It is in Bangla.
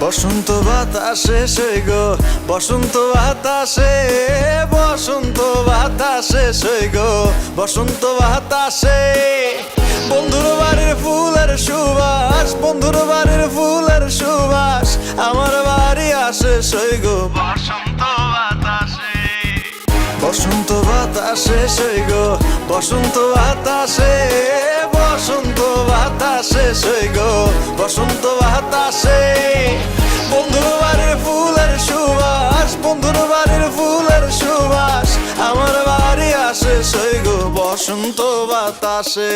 বসন্ত বাতাসে সই গো, বসন্ত বাতাসে, বসন্ত বাতাসে সই গো, বসন্ত বাতাসে। বন্ধুর বাড়ির ফুলের সুবাস, বন্ধুর বাড়ির ফুলের সুবাস আমার বাড়ি আসে সই গো, বসন্ত বাতাসে। বসন্ত বাতাসে সই গো, বসন্ত বাতাসে, বসন্ত বাতাসে সই গো, বসন্ত বাতাসে। বন্ধুর বাড়ির ফুলের সুবাস, বন্ধুর বাড়ির ফুলের সুবাস আমার বাড়ি আসে সই গো, বসন্ত বাতাসে।